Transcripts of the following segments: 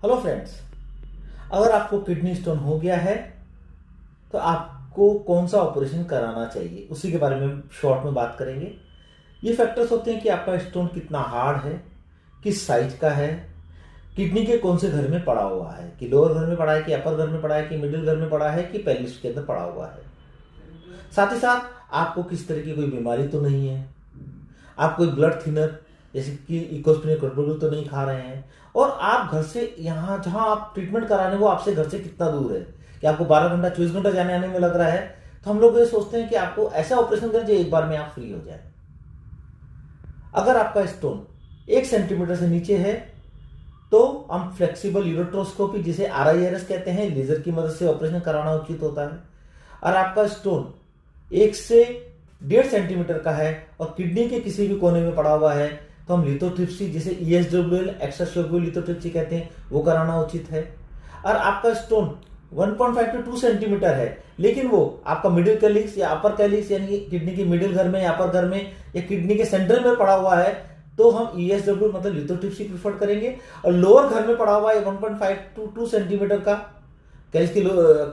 Hello friends, अगर आपको kidney stone हो गया है तो आपको कौन सा ऑपरेशन कराना चाहिए उसी के बारे में शॉर्ट में बात करेंगे। ये फैक्टर्स होते हैं कि आपका स्टोन कितना हार्ड है, किस साइज का है, किडनी के कौन से घर में पड़ा हुआ है, कि लोअर घर में पड़ा है, कि अपर घर में पड़ा है, कि मिडिल घर में पड़ा है, कि पेल्विस के अंदर पड़ा हुआ है। साथ ही साथ आपको किस तरह की कोई बीमारी तो नहीं है, आप कोई ब्लड थिनर जैसे कि इकोस्प्रिन तो नहीं खा रहे हैं, और आप घर से यहाँ जहाँ आप ट्रीटमेंट कराने वो आपसे घर से कितना दूर है, कि आपको 12 घंटा 24 घंटा जाने आने में लग रहा है। तो हम लोग ये सोचते हैं कि आपको ऐसा ऑपरेशन करें जो एक बार में आप फ्री हो जाए। अगर आपका स्टोन 1 सेंटीमीटर से नीचे है तो हम फ्लेक्सिबल यूरोट्रोस्कोपी जिसे RIRS कहते हैं, लेजर की मदद से ऑपरेशन कराना उचित होता है। और आपका स्टोन 1 से 1.5 सेंटीमीटर का है और किडनी के किसी भी कोने में पड़ा हुआ है तो हम लिथोट्रिप्सी जिसे ESWL एक्स्ट्रासोर्बियल लिथोट्रिप्सी कहते हैं वो कराना उचित है। और आपका स्टोन 1.5 to 2 सेंटीमीटर है लेकिन वो आपका मिडिल कैलिक्स या अपर कैलिक्स यानी किडनी की मिडिल घर में या अपर घर में या किडनी के सेंटर में पड़ा हुआ है तो हम ESWL मतलब लिथोट्रिप्सी प्रीफर करेंगे। और लोअर घर में पड़ा हुआ है 1.5 to 2 सेंटीमीटर का कैलिक्स की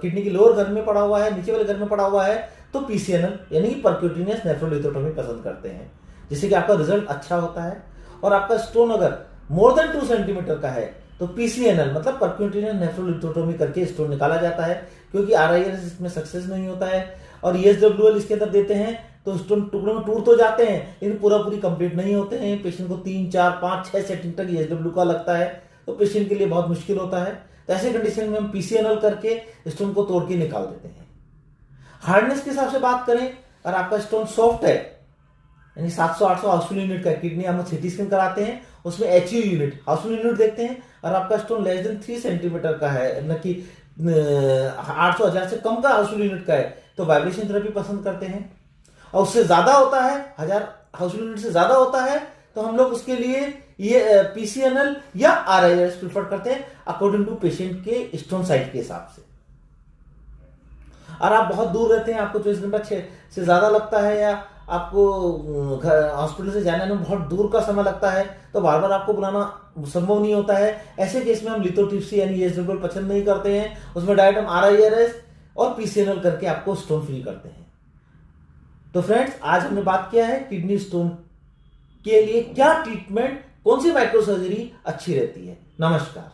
किडनी की लोअर घर में पड़ा हुआ है, नीचे वाले घर में पड़ा हुआ है तो PCNL यानी कि परक्यूटेनियस नेफ्रोलिथोटोमी पसंद करते हैं, जिससे कि आपका रिजल्ट अच्छा होता है। और आपका स्टोन अगर मोर देन 2 सेंटीमीटर का है तो PCNL मतलब परक्यूटेनियस नेफ्रोलिथोटोमी करके स्टोन निकाला जाता है, क्योंकि RIRS इसमें सक्सेस नहीं होता है। और ESWL इसके अंदर देते हैं तो स्टोन टुकड़ों में टूट तो जाते हैं लेकिन पूरी कंप्लीट नहीं होते हैं। पेशेंट को 3 4 5 6 सेटिंग तक ESWL का लगता है तो पेशेंट के लिए बहुत मुश्किल होता है। तो ऐसे कंडीशन में हम PCNL करके स्टोन को तोड़ के निकाल देते हैं। हार्डनेस के हिसाब से बात करें, और आपका स्टोन सॉफ्ट है यानी 700-800 हाउसफुल यूनिट का, किडनी हम सिटी स्कैन कराते हैं उसमें HU यूनिट हाउसफुल यूनिट देखते हैं, और आपका स्टोन लेस देन 3 सेंटीमीटर का है न कि 800-1000 से कम का हाउसफुल यूनिट का है तो वाइब्रेशन थेरेपी पसंद करते हैं। और उससे ज्यादा होता है 1000 हाउसफुल यूनिट से ज्यादा होता है तो हम लोग उसके लिए ये PCNL या RIRS प्रीफर करते हैं अकॉर्डिंग टू पेशेंट के स्टोन साइज के हिसाब से। और आप बहुत दूर रहते हैं, आपको 24 घंटा से ज्यादा लगता है या आपको हॉस्पिटल से जाने में बहुत दूर का समय लगता है तो बार बार आपको बुलाना संभव नहीं होता है। ऐसे केस में हम लिथोट्रिप्सी यानी ESWL पसंद नहीं करते हैं, उसमें डायरेक्ट हम RIRS और PCNL करके आपको स्टोन फ्री करते हैं। तो फ्रेंड्स, आज हमने बात किया है किडनी स्टोन के लिए क्या ट्रीटमेंट, कौन सी माइक्रो सर्जरी अच्छी रहती है। नमस्कार।